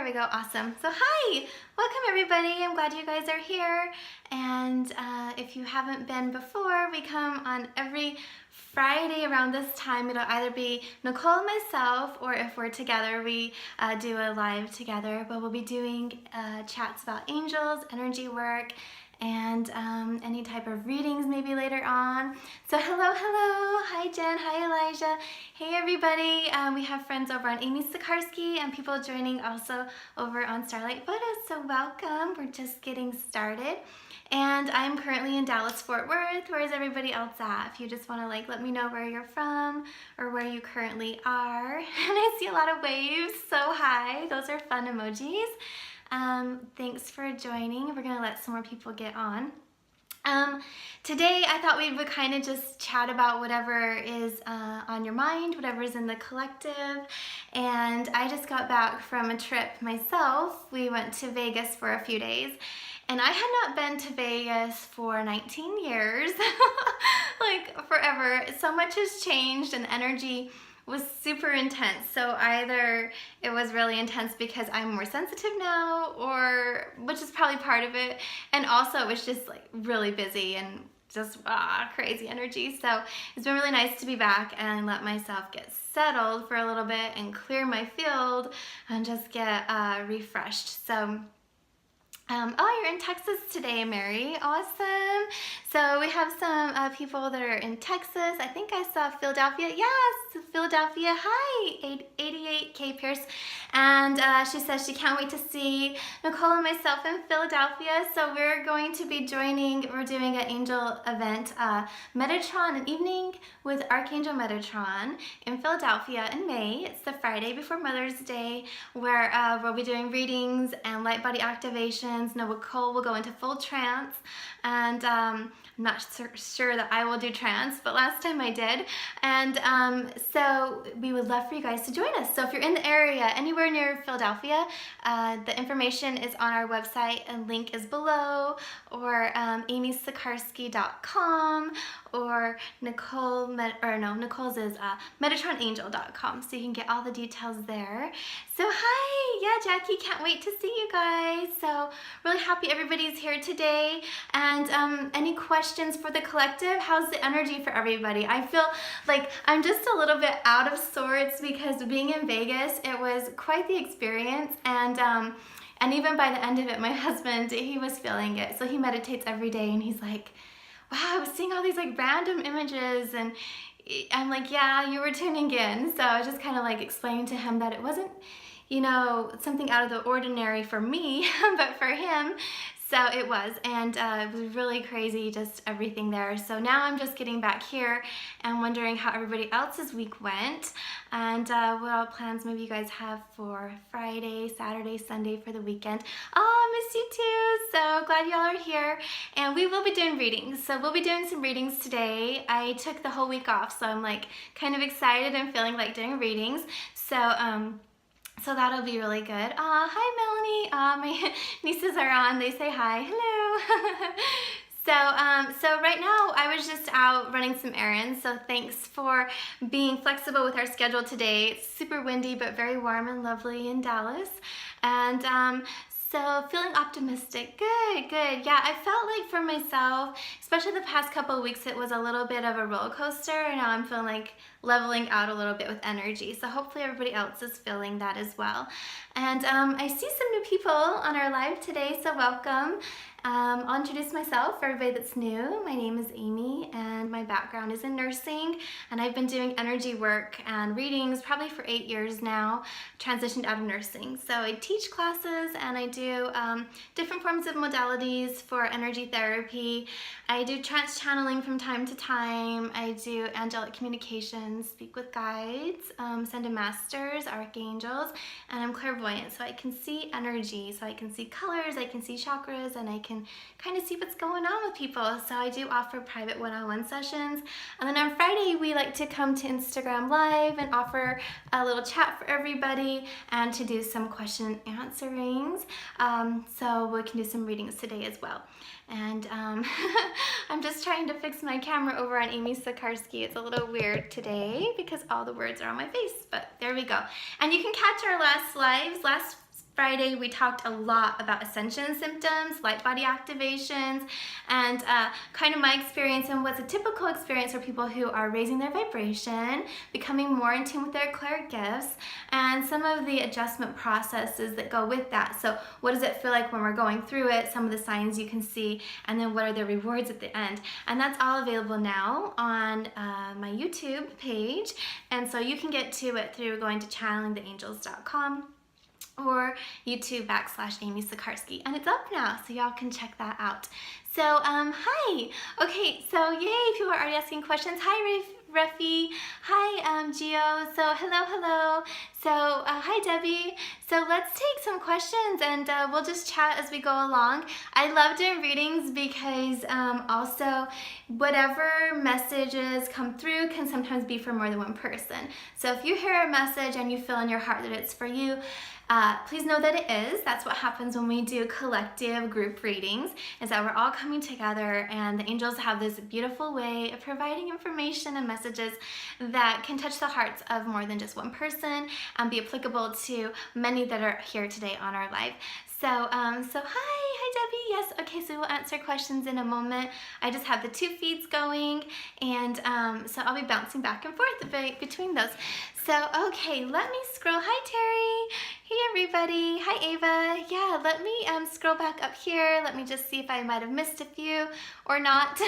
There we go. Awesome. So hi, welcome everybody. I'm glad you guys are here. And if you haven't been before, we come on every Friday around this time. It'll either be Nicole and myself, or if we're together, we do a live together. But we'll be doing chats about angels, energy work, and any type of readings maybe later on. So hello. Hi Jen, hi Elijah. Hey everybody. We have friends over on Sikarskie and people joining also over on Starlight Photos. So welcome. We're just getting started. And I'm currently in Dallas, Fort Worth. Where is everybody else at? If you just want to let me know where you're from or where you currently are. And I see a lot of waves, so hi. Those are fun emojis. Thanks for joining. We're gonna let some more people get on. Today I thought we would kind of just chat about whatever is on your mind, whatever is in the collective. And I just got back from a trip myself. We went to Vegas for a few days. And I had not been to Vegas for 19 years, like forever. So much has changed and energy was super intense. So either it was really intense because I'm more sensitive now, or which is probably part of it, and also it was just like really busy and just crazy energy. So it's been really nice to be back and let myself get settled for a little bit and clear my field and just get refreshed. So oh, you're in Texas today, Mary. Awesome. So we have some people that are in Texas. I think I saw Philadelphia. Yes, Philadelphia. Hi, 88K Pierce. And she says she can't wait to see Nicole and myself in Philadelphia. So we're going to be we're doing an angel event, Metatron, an evening with Archangel Metatron in Philadelphia in May. It's the Friday before Mother's Day, where we'll be doing readings and light body activation. Nicole will go into full trance, and I'm not sure that I will do trance, but last time I did. And so we would love for you guys to join us. So if you're in the area, anywhere near Philadelphia, the information is on our website and link is below, or amysikarskie.com, or Nicole's is metatronangel.com, so you can get all the details there. So hi, yeah, Jackie, can't wait to see you guys. So really happy everybody's here today. And any questions for the collective? How's the energy for everybody? I feel like I'm just a little bit out of sorts because being in Vegas, it was quite the experience. And even by the end of it, my husband, he was feeling it. So he meditates every day and he's like, wow, I was seeing all these like random images, and I'm like, yeah, you were tuning in. So I was just kind of like explaining to him that it wasn't, you know, something out of the ordinary for me, but for him. So it was, and it was really crazy, just everything there. So now I'm just getting back here and wondering how everybody else's week went, and what plans maybe you guys have for Friday, Saturday, Sunday for the weekend. Oh, I miss you too. So glad y'all are here. And we will be doing readings. So we'll be doing some readings today. I took the whole week off, so I'm like kind of excited and feeling like doing readings. So that'll be really good. Hi Melanie. My nieces are on. They say hi. Hello. So right now I was just out running some errands. So thanks for being flexible with our schedule today. It's super windy but very warm and lovely in Dallas. And so feeling optimistic. Good. Yeah, I felt like for myself, especially the past couple of weeks, it was a little bit of a roller coaster, and now I'm feeling like leveling out a little bit with energy. So hopefully everybody else is feeling that as well. And I see some new people on our live today, so welcome. I'll introduce myself for everybody that's new. My name is Amy and my background is in nursing, and I've been doing energy work and readings probably for 8 years now, transitioned out of nursing. So I teach classes and I do different forms of modalities for energy therapy. I do trance channeling from time to time. I do angelic communications, speak with guides, send in masters, archangels, and I'm clairvoyant, so I can see energy, so I can see colors, I can see chakras, and I can kind of see what's going on with people. So I do offer private one-on-one sessions. And then on Friday, we like to come to Instagram Live and offer a little chat for everybody and to do some question answerings. So we can do some readings today as well. And I'm just trying to fix my camera over on Amy Sikarskie. It's a little weird today because all the words are on my face, but there we go. And you can catch our last lives, last Friday, we talked a lot about ascension symptoms, light body activations, and kind of my experience and what's a typical experience for people who are raising their vibration, becoming more in tune with their clair gifts, and some of the adjustment processes that go with that. So what does it feel like when we're going through it, some of the signs you can see, and then what are the rewards at the end. And that's all available now on my YouTube page, and so you can get to it through going to channelingtheangels.com or YouTube /Amy Sikarskie, and it's up now, so y'all can check that out. So hi. Okay, so yay, people are already asking questions. Hi Refi. Hi Gio. So hello. So hi Debbie. So let's take some questions and we'll just chat as we go along. I love doing readings because also whatever messages come through can sometimes be for more than one person. So if you hear a message and you feel in your heart that it's for you, please know that it is. That's what happens when we do collective group readings, is that we're all coming together, and the angels have this beautiful way of providing information and messages that can touch the hearts of more than just one person and be applicable to many that are here today on our live. So, hi Debbie. Yes, okay, so we'll answer questions in a moment. I just have the two feeds going, and so I'll be bouncing back and forth between those. So, okay, let me scroll. Hi Terry. Hey everybody. Hi Ava. Yeah, let me scroll back up here. Let me just see if I might have missed a few or not.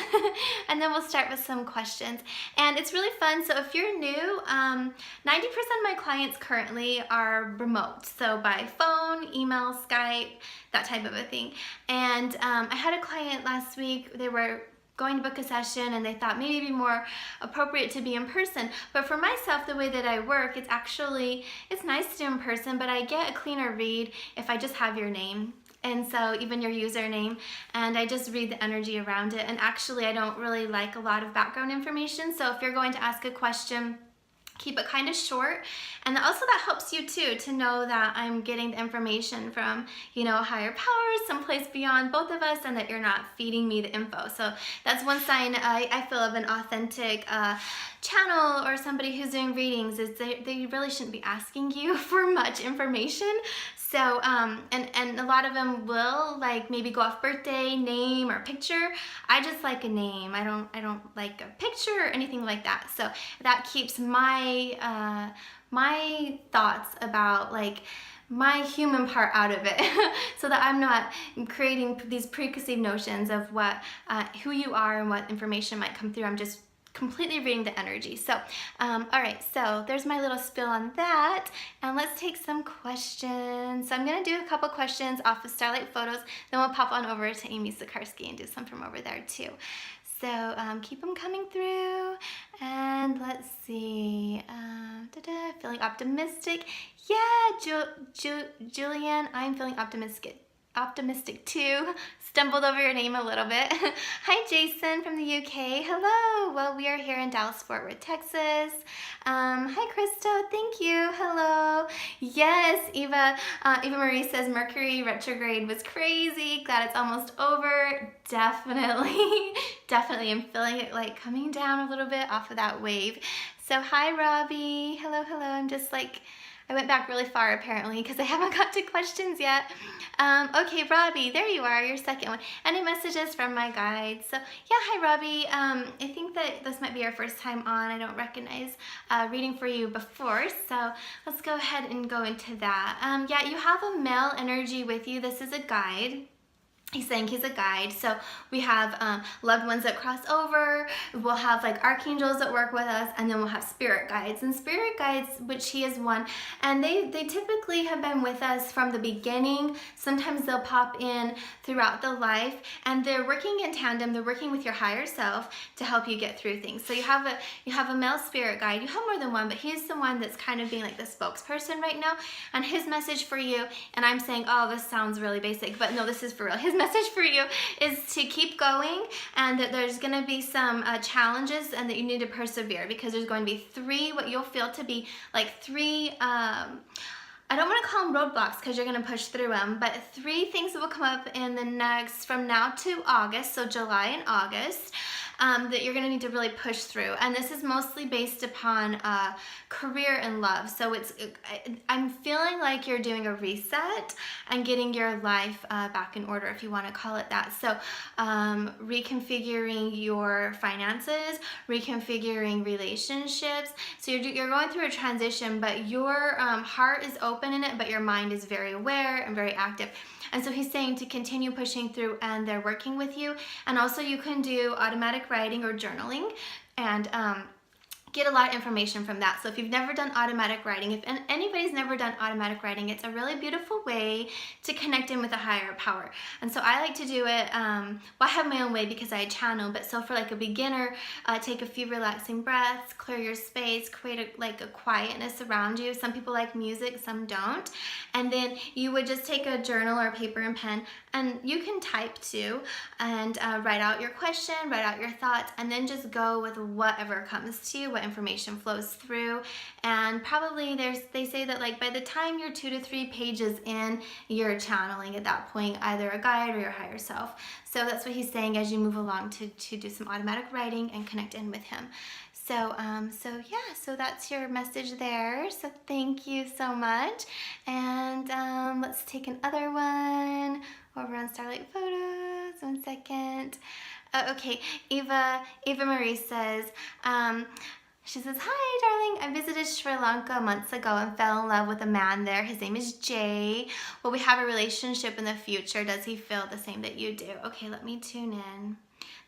And then we'll start with some questions. And it's really fun. So if you're new, 90% of my clients currently are remote. So by phone, email, Skype, that type of a thing. And I had a client last week. They were going to book a session and they thought maybe it'd be more appropriate to be in person. But for myself, the way that I work, it's nice to do in person, but I get a cleaner read if I just have your name. And so even your username, and I just read the energy around it. And actually I don't really like a lot of background information. So if you're going to ask a question, keep it kind of short. And also that helps you too, to know that I'm getting the information from, higher powers, someplace beyond both of us, and that you're not feeding me the info. So that's one sign I feel of an authentic channel or somebody who's doing readings, is they really shouldn't be asking you for much information. So, and a lot of them will maybe go off birthday, name, or picture. I just like a name. I don't like a picture or anything like that. So that keeps my thoughts about my human part out of it, so that I'm not creating these preconceived notions of who you are and what information might come through. I'm just completely reading the energy. So, all right, so there's my little spill on that, and let's take some questions. So I'm gonna do a couple questions off of Starlight Photos, then we'll pop on over to Amy Sikarskie and do some from over there too. So keep them coming through, and let's see, feeling optimistic. Yeah, Julianne, I'm feeling optimistic too. Stumbled over your name a little bit. Hi Jason from the UK. Hello. Well, we are here in Dallas, Fort Worth, Texas. Hi Krista. Thank you. Hello. Yes, Eva Marie says Mercury retrograde was crazy. Glad it's almost over. Definitely. Definitely. I'm feeling it coming down a little bit off of that wave. So hi Robbie. Hello. I'm just I went back really far apparently because I haven't got to questions yet. Okay, Robbie, there you are, your second one. Any messages from my guides? So yeah, hi Robbie. I think that this might be our first time on. I don't recognize reading for you before, so let's go ahead and go into that. Yeah, you have a male energy with you. This is a guide. He's saying he's a guide. So we have loved ones that cross over, we'll have archangels that work with us, and then we'll have spirit guides. And spirit guides, which he is one, and they typically have been with us from the beginning. Sometimes they'll pop in throughout the life, and they're working in tandem. They're working with your higher self to help you get through things. So you have a male spirit guide. You have more than one, but he's the one that's kind of being the spokesperson right now. And his message for you, and I'm saying, oh, this sounds really basic, but no, this is for real. His message for you is to keep going, and that there's going to be some challenges, and that you need to persevere, because there's going to be what you'll feel to be three I don't want to call them roadblocks because you're going to push through them, but 3 things that will come up in the next, from now to August, so July and August. that you're going to need to really push through. And this is mostly based upon career and love. So I'm feeling like you're doing a reset and getting your life back in order, if you want to call it that. So reconfiguring your finances, reconfiguring relationships. So you're going through a transition, but your heart is open in it, but your mind is very aware and very active. And so he's saying to continue pushing through, and they're working with you. And also you can do automatic writing or journaling, and get a lot of information from that. So if you've never done automatic writing, if anybody's never done automatic writing, it's a really beautiful way to connect in with a higher power. And so I like to do it, well, I have my own way because I channel, but so for like a beginner, take a few relaxing breaths, clear your space, create a quietness around you. Some people like music, some don't. And then you would just take a journal or paper and pen, and you can type too, and write out your question, write out your thoughts, and then just go with whatever comes to you, what information flows through. And probably they say that like by the time you're 2 to 3 pages in, you're channeling at that point either a guide or your higher self. So that's what he's saying as you move along to do some automatic writing and connect in with him. So yeah, so that's your message there. So thank you so much. And let's take another one over on Starlight Photos. 1 second. Okay, Eva Marie says, she says, "Hi, darling. I visited Sri Lanka months ago and fell in love with a man there. His name is Jay. Will we have a relationship in the future? Does he feel the same that you do?" Okay, let me tune in.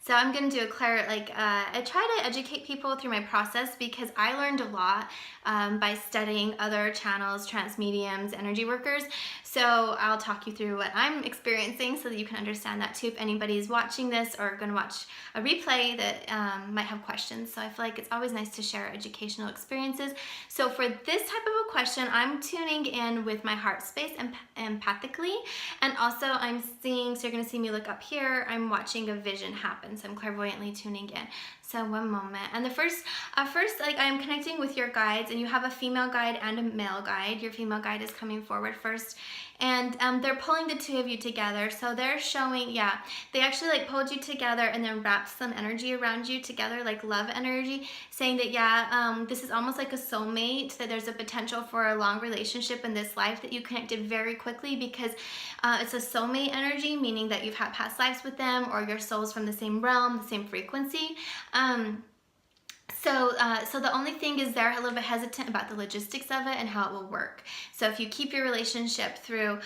So I'm going to do I try to educate people through my process because I learned a lot by studying other channels, transmediums, energy workers. So I'll talk you through what I'm experiencing so that you can understand that too if anybody's watching this or going to watch a replay that might have questions. So I feel like it's always nice to share educational experiences. So for this type of a question, I'm tuning in with my heart space empathically, and also I'm seeing, so you're going to see me look up here, I'm watching a vision happen. So I'm clairvoyantly tuning in. So one moment. And the first, like I'm connecting with your guides, and you have a female guide and a male guide. Your female guide is coming forward first, and they're pulling the two of you together. So they're showing, yeah, they actually like pulled you together and then wrapped some energy around you together, like love energy, saying that, yeah, this is almost like a soulmate, that there's a potential for a long relationship in this life, that you connected very quickly because it's a soulmate energy, meaning that you've had past lives with them or your soul's from the same realm, the same frequency. So the only thing is they're a little bit hesitant about the logistics of it and how it will work. So if you keep your relationship through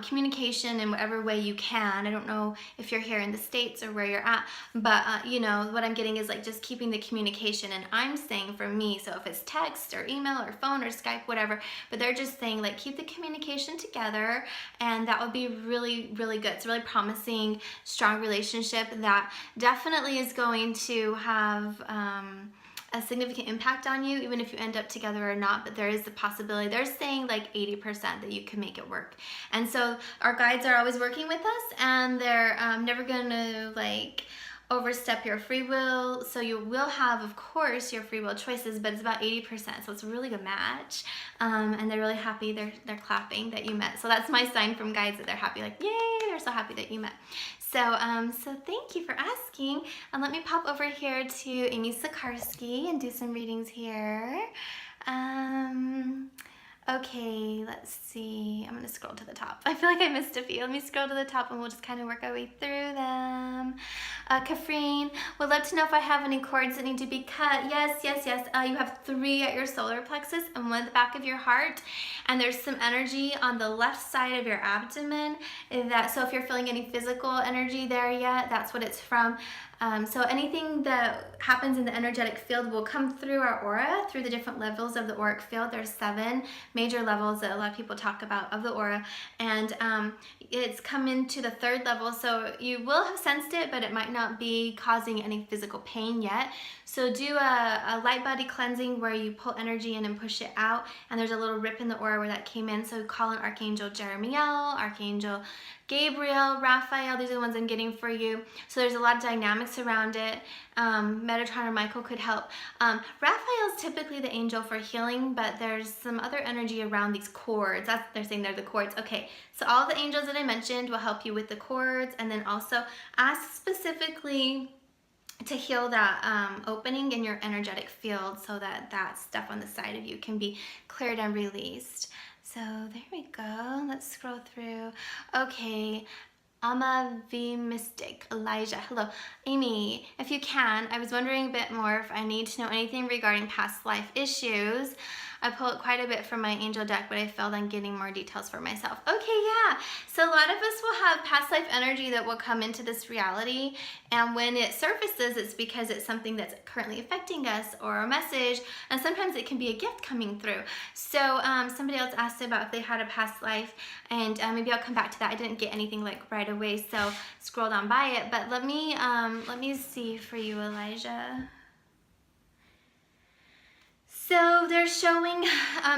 communication in whatever way you can, I don't know if you're here in the States or where you're at, but you know, what I'm getting is like just keeping the communication. And I'm saying for me, so if it's text or email or phone or Skype, whatever, but they're just saying like keep the communication together, and that would be really, really good. It's a really promising, strong relationship that definitely is going to have a significant impact on you, even if you end up together or not. But there is the possibility. They're saying like 80% that you can make it work. And so our guides are always working with us, and they're never going to like overstep your free will. So you will have, of course, your free will choices, but it's about 80%. So it's a really good match. And they're really happy. They're clapping that you met. So that's my sign from guides that they're happy. Like, yay, they're so happy that you met. So, so thank you for asking. And let me pop over here to Amy Sikarskie and do some readings here. Okay, let's see. I'm going to scroll to the top. I feel like I missed a few. Let me scroll to the top and we'll just kind of work our way through them. Kafreen would love to know if I have any cords that need to be cut. Yes. You have 3 at your solar plexus and 1 at the back of your heart. And there's some energy on the left side of your abdomen. So if you're feeling any physical energy there yet, that's what it's from. So anything that happens in the energetic field will come through our aura, through the different levels of the auric field. There's 7 major levels that a lot of people talk about of the aura, and it's come into the 3rd level. So you will have sensed it, but it might not be causing any physical pain yet. So do a light body cleansing where you pull energy in and push it out, and there's a little rip in the aura where that came in. So call in Archangel Jeremiel, Archangel Gabriel, Raphael. These are the ones I'm getting for you. So there's a lot of dynamics around it. Metatron or Michael could help. Raphael is typically the angel for healing, but there's some other energy around these cords. They're saying they're the cords. Okay, so all the angels that I mentioned will help you with the cords, and then also ask specifically to heal that opening in your energetic field so that that stuff on the side of you can be cleared and released. So there we go. Let's scroll through. Okay. Ama V Mystic, Elijah. Hello. Amy, if you can, I was wondering a bit more if I need to know anything regarding past life issues. I pulled quite a bit from my angel deck, but I failed on getting more details for myself. Okay, yeah. So a lot of us will have past life energy that will come into this reality, and when it surfaces, it's because it's something that's currently affecting us or a message, and sometimes it can be a gift coming through. So somebody else asked about if they had a past life, and maybe I'll come back to that. I didn't get anything like right away, so scrolled on by it, but let me see for you, Elijah. So they're showing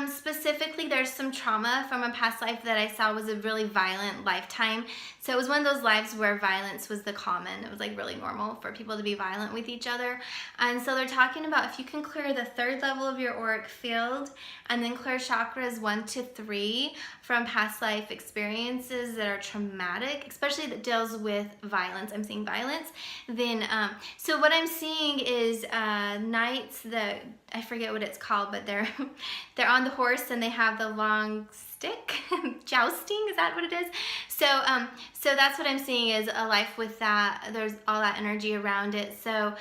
specifically there's some trauma from a past life that I saw was a really violent lifetime. So it was one of those lives where violence was the common. It was like really normal for people to be violent with each other. And so they're talking about if you can clear the third level of your auric field and then clear chakras 1 to 3 from past life experiences that are traumatic, especially that deals with violence. I'm seeing violence. Then, so what I'm seeing is knights that, I forget what it's called, but they're on the horse and they have the long stick. Jousting, is that what it is? So so that's what I'm seeing is a life with that. There's all that energy around it. So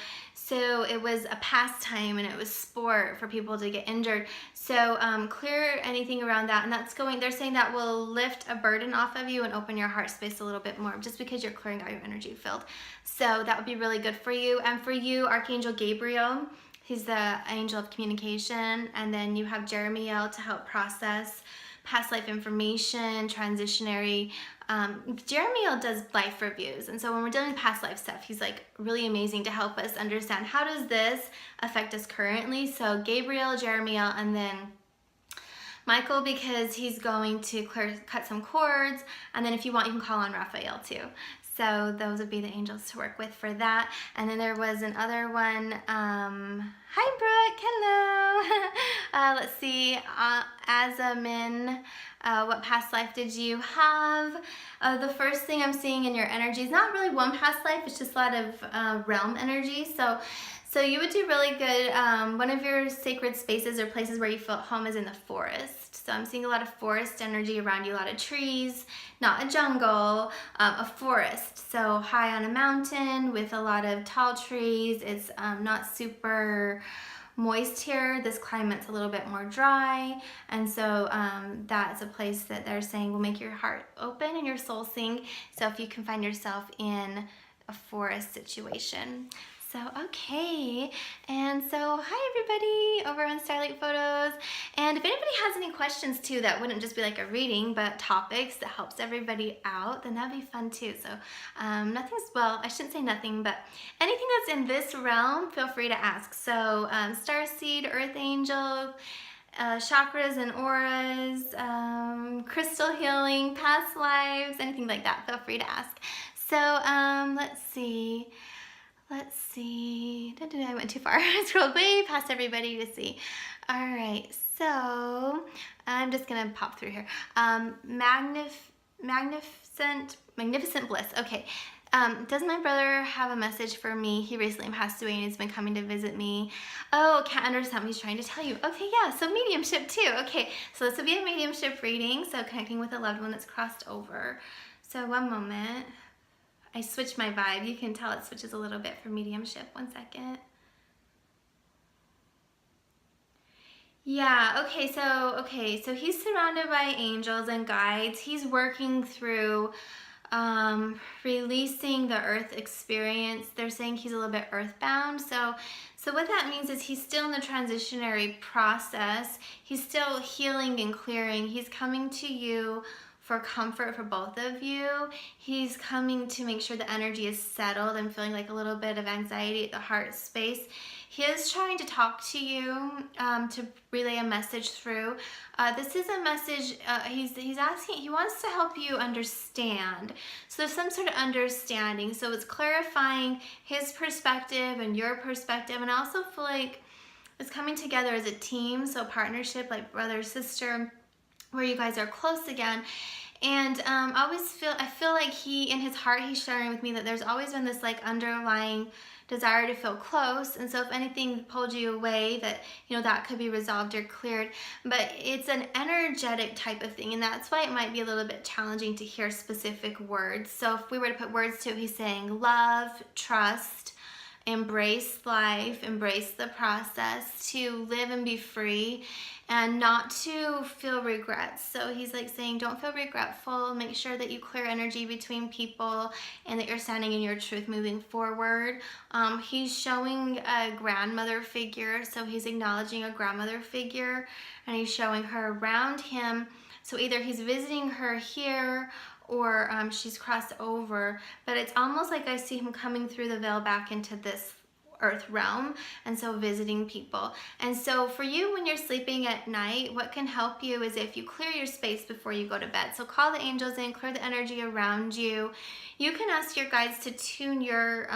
it was a pastime and it was sport for people to get injured. So clear anything around that, and that's going, they're saying that will lift a burden off of you and open your heart space a little bit more just because you're clearing out your energy field. So that would be really good for you. And for you, Archangel Gabriel, he's the angel of communication, and then you have Jeremiel to help process past life information, transitionary. Jeremiel does life reviews, and so when we're dealing with past life stuff, he's like really amazing to help us understand how does this affect us currently. So Gabriel, Jeremiel, and then Michael, because he's going to cut some cords, and then if you want, you can call on Raphael too. So those would be the angels to work with for that. And then there was another one. Hi, Brooke. Hello. Let's see. Azamin, what past life did you have? The first thing I'm seeing in your energy is not really one past life. It's just a lot of realm energy. So you would do really good. One of your sacred spaces or places where you feel at home is in the forest. So I'm seeing a lot of forest energy around you, a lot of trees, not a jungle, a forest. So high on a mountain with a lot of tall trees. It's not super moist here. This climate's a little bit more dry. And so that's a place that they're saying will make your heart open and your soul sing. So if you can find yourself in a forest situation. So, okay, and so hi everybody over on Starlight Photos, and if anybody has any questions too that wouldn't just be like a reading but topics that helps everybody out, then that'd be fun too. So nothing's, well, I shouldn't say nothing, but anything that's in this realm, feel free to ask. So Starseed, Earth Angel, chakras and auras, crystal healing, past lives, anything like that, feel free to ask. So let's see. I went too far. I scrolled way past everybody to see. All right, so I'm just gonna pop through here. Magnificent Bliss. Okay. Does my brother have a message for me? He recently passed away and he's been coming to visit me. Oh, can't understand what he's trying to tell you. Okay, yeah, so mediumship too. Okay, so this will be a mediumship reading, so connecting with a loved one that's crossed over. So one moment. I switched my vibe. You can tell it switches a little bit for mediumship. One second. Yeah, okay, so he's surrounded by angels and guides. He's working through releasing the earth experience. They're saying he's a little bit earthbound. So what that means is he's still in the transitionary process. He's still healing and clearing. He's coming to you for comfort for both of you. He's coming to make sure the energy is settled. I'm feeling like a little bit of anxiety at the heart space. He is trying to talk to you to relay a message through. This is a message, he's asking, he wants to help you understand. So there's some sort of understanding. So it's clarifying his perspective and your perspective. And I also feel like it's coming together as a team. So partnership, like brother, sister, where you guys are close again. And I feel like he, in his heart, he's sharing with me that there's always been this like underlying desire to feel close. And so if anything pulled you away, that, you know, that could be resolved or cleared. But it's an energetic type of thing, and that's why it might be a little bit challenging to hear specific words. So if we were to put words to it, he's saying love, trust, embrace life, embrace the process, to live and be free, and not to feel regrets. So he's like saying, don't feel regretful. Make sure that you clear energy between people and that you're standing in your truth moving forward. He's showing a grandmother figure, so he's acknowledging a grandmother figure, and he's showing her around him. So either he's visiting her here, or she's crossed over, but it's almost like I see him coming through the veil back into this earth realm, and so visiting people. And so for you, when you're sleeping at night, what can help you is if you clear your space before you go to bed. So call the angels in, clear the energy around you. You can ask your guides to tune your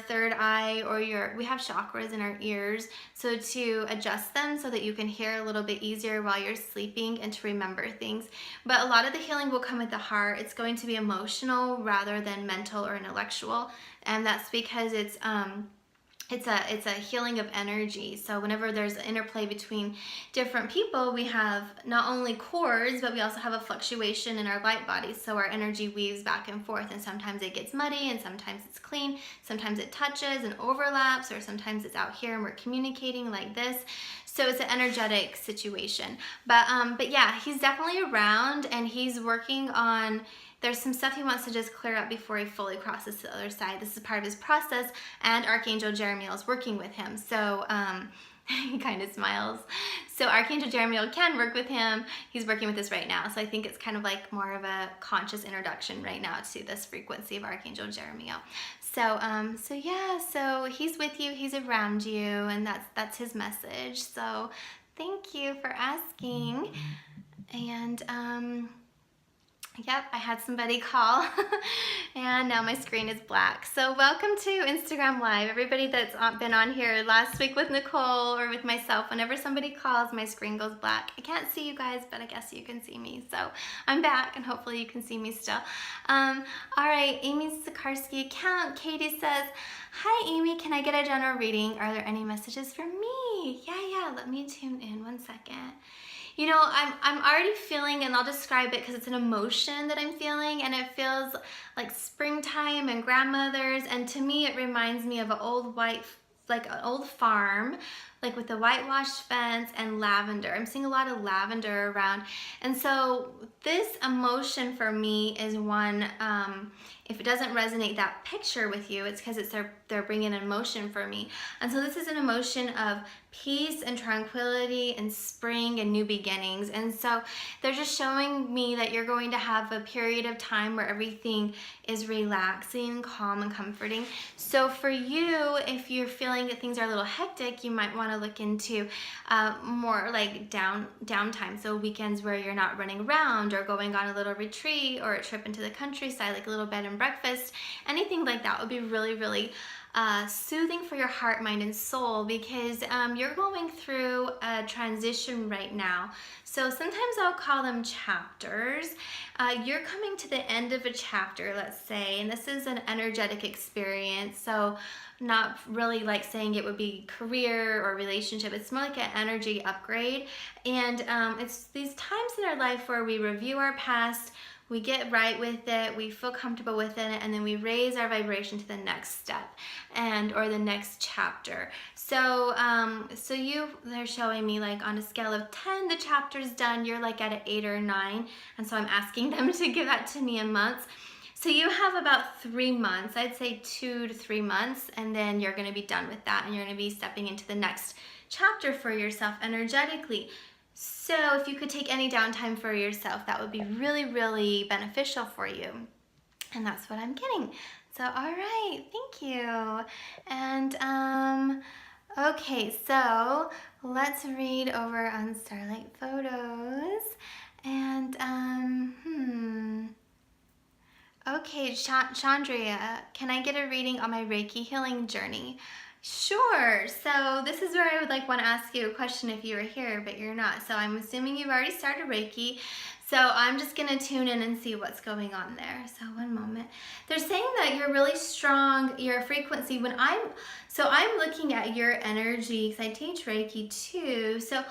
third eye, or we have chakras in our ears, so to adjust them so that you can hear a little bit easier while you're sleeping and to remember things. But a lot of the healing will come with the heart. It's going to be emotional rather than mental or intellectual, and that's because it's a healing of energy. So whenever there's an interplay between different people, we have not only cords, but we also have a fluctuation in our light bodies. So our energy weaves back and forth, and sometimes it gets muddy, and sometimes it's clean, sometimes it touches and overlaps, or sometimes it's out here and we're communicating like this. So it's an energetic situation. But yeah, he's definitely around, and he's working on, there's some stuff he wants to just clear up before he fully crosses to the other side. This is part of his process, and Archangel Jeremiel is working with him. So he kind of smiles. So Archangel Jeremiel can work with him. He's working with this right now. So I think it's kind of like more of a conscious introduction right now to this frequency of Archangel Jeremiel. So yeah, so he's with you, he's around you, and that's his message. So thank you for asking. And yep, I had somebody call and now my screen is black. So welcome to Instagram Live. Everybody that's been on here last week with Nicole or with myself, whenever somebody calls, my screen goes black. I can't see you guys, but I guess you can see me. So I'm back, and hopefully you can see me still. All right, Amy's Sikarskie account. Katie says, hi Amy, can I get a general reading? Are there any messages for me? Yeah, let me tune in 1 second. You know, I'm already feeling, and I'll describe it because it's an emotion that I'm feeling, and it feels like springtime and grandmothers, and to me it reminds me of an old an old farm, like with a whitewashed fence and lavender. I'm seeing a lot of lavender around, and so this emotion for me is one, if it doesn't resonate that picture with you, it's because they're bringing an emotion for me. And so this is an emotion of peace and tranquility and spring and new beginnings. And so they're just showing me that you're going to have a period of time where everything is relaxing, calm, and comforting. So for you, if you're feeling that things are a little hectic, you might want to look into more like downtime. So weekends where you're not running around, or going on a little retreat or a trip into the countryside, like a little bed and breakfast. Anything like that would be really, really soothing for your heart, mind, and soul, because you're going through a transition right now. So sometimes I'll call them chapters. You're coming to the end of a chapter, let's say, and this is an energetic experience. So not really like saying it would be career or relationship. It's more like an energy upgrade. And it's these times in our life where we review our past, we get right with it, we feel comfortable with it, and then we raise our vibration to the next step or the next chapter. So they're showing me like on a scale of 10, the chapter's done, you're like at an 8 or 9, and so I'm asking them to give that to me in months. So you have about 3 months, I'd say 2 to 3 months, and then you're gonna be done with that, and you're gonna be stepping into the next chapter for yourself energetically. So if you could take any downtime for yourself, that would be really, really beneficial for you. And that's what I'm getting. So, all right, thank you. And, okay, so let's read over on Starlight Photos. And, okay, Chandria, can I get a reading on my Reiki healing journey? Sure. So this is where I would want to ask you a question if you were here, but you're not. So I'm assuming you've already started Reiki. So I'm just gonna tune in and see what's going on there. So one moment. They're saying that you're really strong, your frequency, so I'm looking at your energy, because I teach Reiki too. So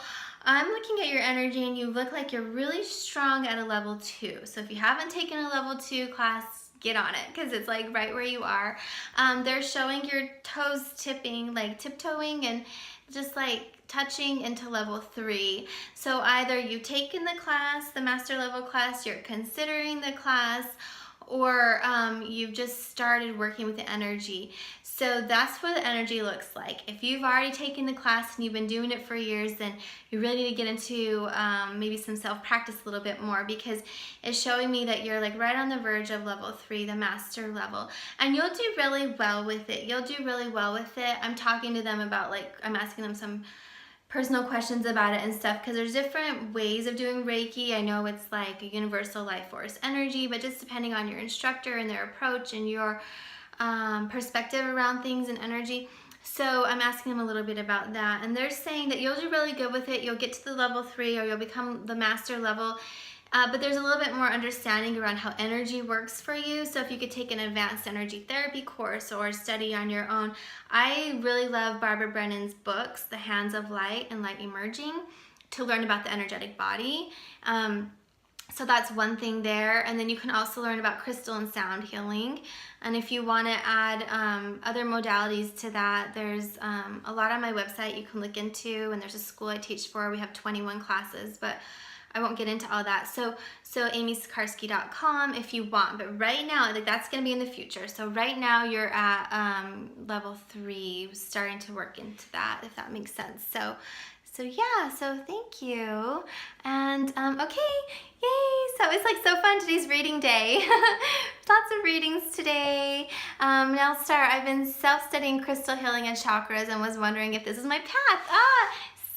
I'm looking at your energy and you look like you're really strong at a level 2. So if you haven't taken a level 2 class, get on it, because it's like right where you are. They're showing your toes tipping, like tiptoeing and just like touching into level 3. So either you've taken the class, the master level class, you're considering the class, or you've just started working with the energy. So that's what the energy looks like. If you've already taken the class and you've been doing it for years, then you really need to get into maybe some self-practice a little bit more, because it's showing me that you're like right on the verge of level 3, the master level. And you'll do really well with it. You'll do really well with it. I'm talking to them about, like, I'm asking them some personal questions about it and stuff, because there's different ways of doing Reiki. I know it's like a universal life force energy, but just depending on your instructor and their approach and your perspective around things and energy. So I'm asking them a little bit about that, and they're saying that you'll do really good with it. You'll get to the level 3, or you'll become the master level. But there's a little bit more understanding around how energy works for you. So if you could take an advanced energy therapy course or study on your own. I really love Barbara Brennan's books, The Hands of Light and Light Emerging, to learn about the energetic body. So that's one thing there. And then you can also learn about crystal and sound healing. And if you want to add other modalities to that, there's a lot on my website you can look into, and there's a school I teach for. We have 21 classes, but I won't get into all that. So amysikarskie.com if you want, but right now, like, that's going to be in the future. So right now you're at level 3, starting to work into that, if that makes sense. So yeah, so thank you. And okay, yay! So it's like so fun. Today's reading day. Lots of readings today. Now, Star, I've been self-studying crystal healing and chakras and was wondering if this is my path.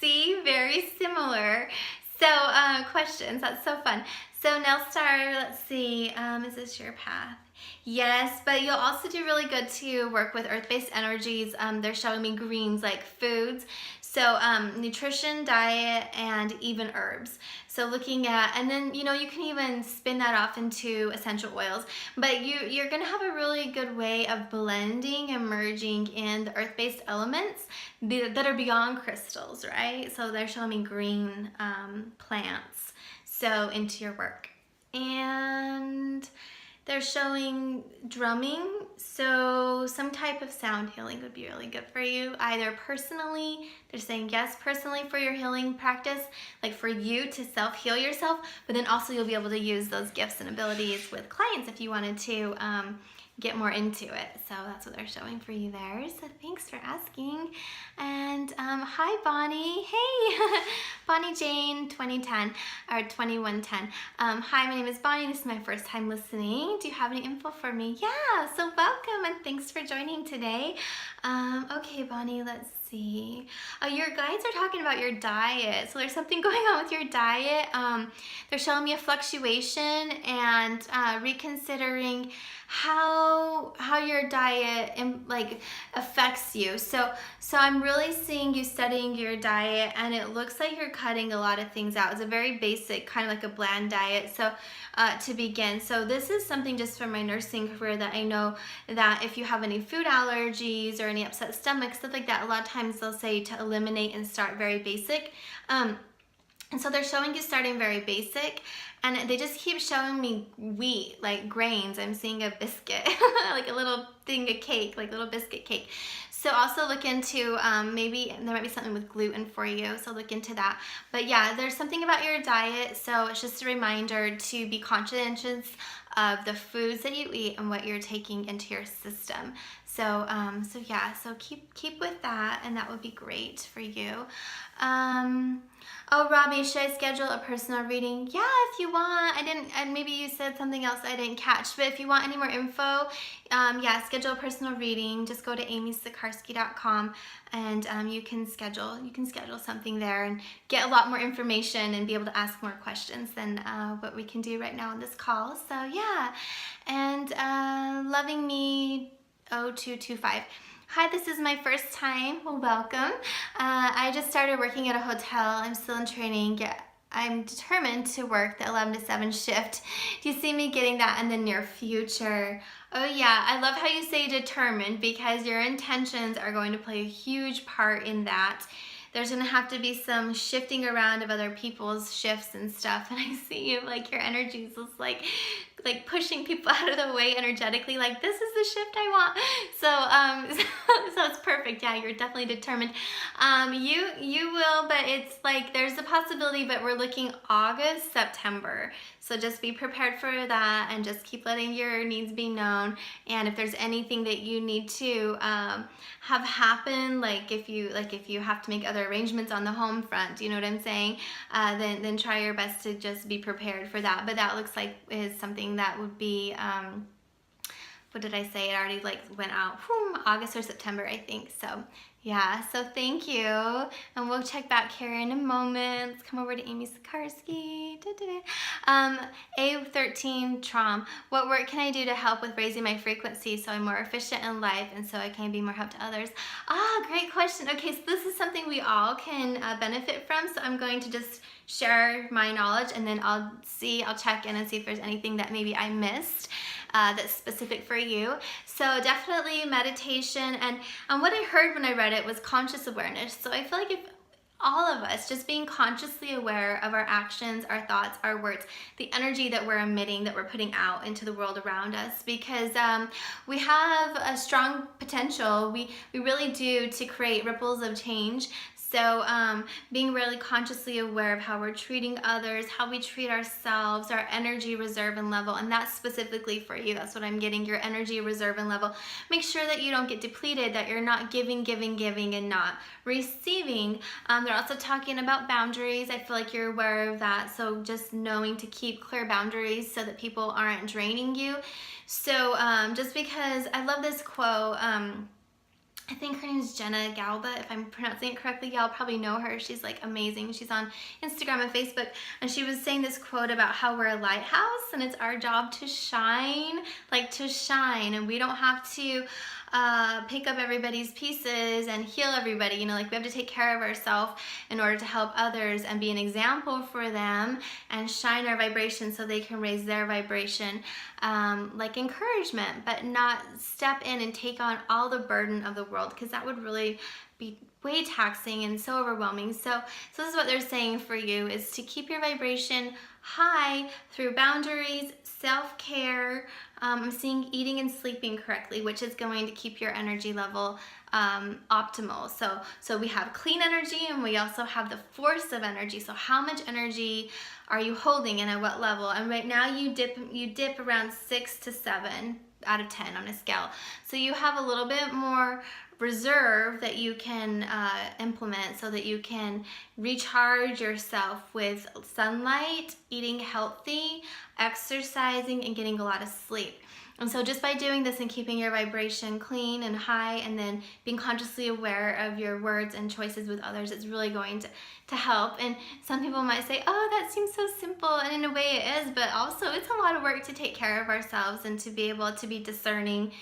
See, very similar. So questions, that's so fun. So now, Star, let's see, is this your path? Yes, but you'll also do really good to work with earth-based energies. They're showing me greens, like foods. So nutrition, diet, and even herbs. So looking at, and then, you know, you can even spin that off into essential oils. But you're going to have a really good way of blending and merging in the earth-based elements that are beyond crystals, right? So they're showing me green plants, so into your work. And they're showing drumming, so some type of sound healing would be really good for you, either personally, they're saying yes, personally for your healing practice, like for you to self-heal yourself, but then also you'll be able to use those gifts and abilities with clients if you wanted to get more into it. So that's what they're showing for you there. So thanks for asking. And hi, Bonnie. Hey, Bonnie Jane 2010 or 2110. Hi, my name is Bonnie. This is my first time listening. Do you have any info for me? Yeah, so welcome and thanks for joining today. Okay, Bonnie, let's see. Your guides are talking about your diet. So there's something going on with your diet. They're showing me a fluctuation and reconsidering how your diet like affects you. So I'm really seeing you studying your diet, and it looks like you're cutting a lot of things out. It's a very basic, kind of like a bland diet. So to begin, so this is something just from my nursing career that I know that if you have any food allergies or any upset stomach, stuff like that, a lot of times they'll say to eliminate and start very basic. And so they're showing you starting very basic, and they just keep showing me wheat, like grains. I'm seeing a biscuit, like a little thing of cake, like a little biscuit cake. So also look into, maybe there might be something with gluten for you, so look into that. But yeah, there's something about your diet, so it's just a reminder to be conscientious of the foods that you eat and what you're taking into your system. So yeah, so keep with that, and that would be great for you. Oh, Robbie, should I schedule a personal reading? Yeah, if you want. And maybe you said something else I didn't catch, but if you want any more info, yeah, schedule a personal reading. Just go to amysikarskie.com and you can schedule something there and get a lot more information and be able to ask more questions than what we can do right now on this call. So yeah, and Loving Me 0225. Hi, this is my first time. Well, welcome. I just started working at a hotel. I'm still in training. I'm determined to work the 11 to 7 shift. Do you see me getting that in the near future? Oh yeah, I love how you say determined, because your intentions are going to play a huge part in that. There's gonna have to be some shifting around of other people's shifts and stuff. And I see you, like, your energy is just like pushing people out of the way energetically, like, this is the shift I want. So it's perfect. Yeah, you're definitely determined. You will, but it's like there's a possibility, but we're looking August, September. So just be prepared for that, and just keep letting your needs be known. And if there's anything that you need to have happen, like if you have to make other arrangements on the home front, you know what I'm saying? Then try your best to just be prepared for that. But that looks like is something that would be what did I say? It already like went out August or September, I think. So yeah, so thank you. And we'll check back here in a moment. Let's come over to Amy Sikarskie. A13 Trom. What work can I do to help with raising my frequency so I'm more efficient in life and so I can be more help to others? Great question. Okay, so this is something we all can benefit from. So I'm going to just share my knowledge, and then I'll check in and see if there's anything that maybe I missed that's specific for you. So definitely meditation, and what I heard when I read it was conscious awareness. So I feel like if all of us just being consciously aware of our actions, our thoughts, our words, the energy that we're emitting, that we're putting out into the world around us, because we have a strong potential, we really do, to create ripples of change. So being really consciously aware of how we're treating others, how we treat ourselves, our energy reserve and level, and that's specifically for you. That's what I'm getting, your energy reserve and level. Make sure that you don't get depleted, that you're not giving and not receiving. They're also talking about boundaries. I feel like you're aware of that. So just knowing to keep clear boundaries so that people aren't draining you. So just because I love this quote, I think her name is Jenna Galba, if I'm pronouncing it correctly. Y'all probably know her. She's like amazing. She's on Instagram and Facebook, and she was saying this quote about how we're a lighthouse and it's our job to shine, and we don't have to pick up everybody's pieces and heal everybody. You know, like, we have to take care of ourselves in order to help others and be an example for them and shine our vibration so they can raise their vibration, like encouragement, but not step in and take on all the burden of the world, because that would really be way taxing and so overwhelming. So this is what they're saying for you, is to keep your vibration high through boundaries, self-care. I'm seeing eating and sleeping correctly, which is going to keep your energy level optimal. So we have clean energy, and we also have the force of energy. So how much energy are you holding and at what level? And right now you dip around 6 to 7 out of 10 on a scale. So you have a little bit more reserve that you can implement so that you can recharge yourself with sunlight, eating healthy, exercising, and getting a lot of sleep. And so just by doing this and keeping your vibration clean and high, and then being consciously aware of your words and choices with others, it's really going to help. And some people might say, oh, that seems so simple, and in a way it is, but also it's a lot of work to take care of ourselves and to be able to be discerning,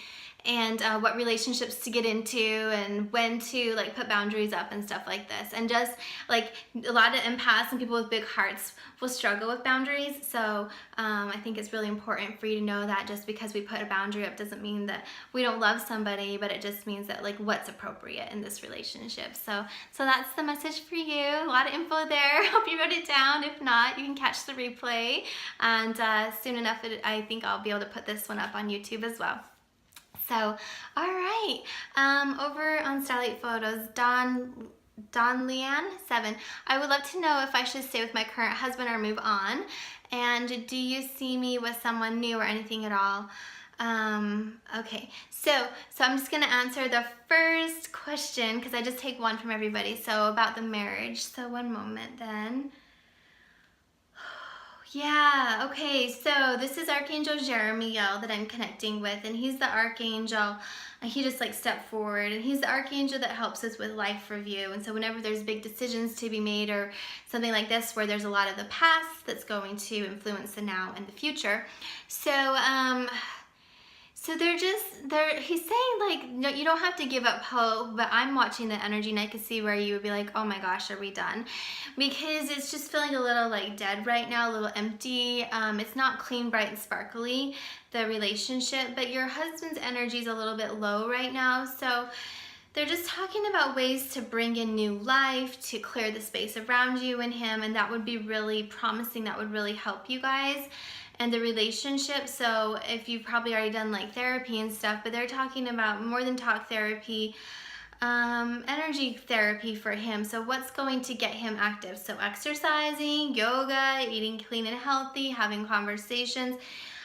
and what relationships to get into, and when to like put boundaries up and stuff like this. And just like a lot of empaths and people with big hearts will struggle with boundaries. So I think it's really important for you to know that just because we put a boundary up doesn't mean that we don't love somebody, but it just means that like what's appropriate in this relationship. So that's the message for you. A lot of info there. Hope you wrote it down. If not, you can catch the replay, and soon enough I think I'll be able to put this one up on YouTube as well. So, all right, over on Starlight Photos, Don Leanne 7. I would love to know if I should stay with my current husband or move on. And do you see me with someone new or anything at all? Okay, so I'm just gonna answer the first question, because I just take one from everybody. So about the marriage. So one moment then. Yeah, okay, so this is Archangel Jeremiel that I'm connecting with, and he's the Archangel, he just like stepped forward, and he's the Archangel that helps us with life review. And so whenever there's big decisions to be made or something like this where there's a lot of the past that's going to influence the now and the future. So So he's saying like, no, you don't have to give up hope, but I'm watching the energy and I could see where you would be like, oh my gosh, are we done? Because it's just feeling a little like dead right now, a little empty. It's not clean, bright, and sparkly, the relationship, but your husband's energy is a little bit low right now. So they're just talking about ways to bring in new life, to clear the space around you and him, and that would be really promising. That would really help you guys and the relationship. So if you've probably already done like therapy and stuff, but they're talking about more than talk therapy, energy therapy for him. So what's going to get him active? So exercising, yoga, eating clean and healthy, having conversations.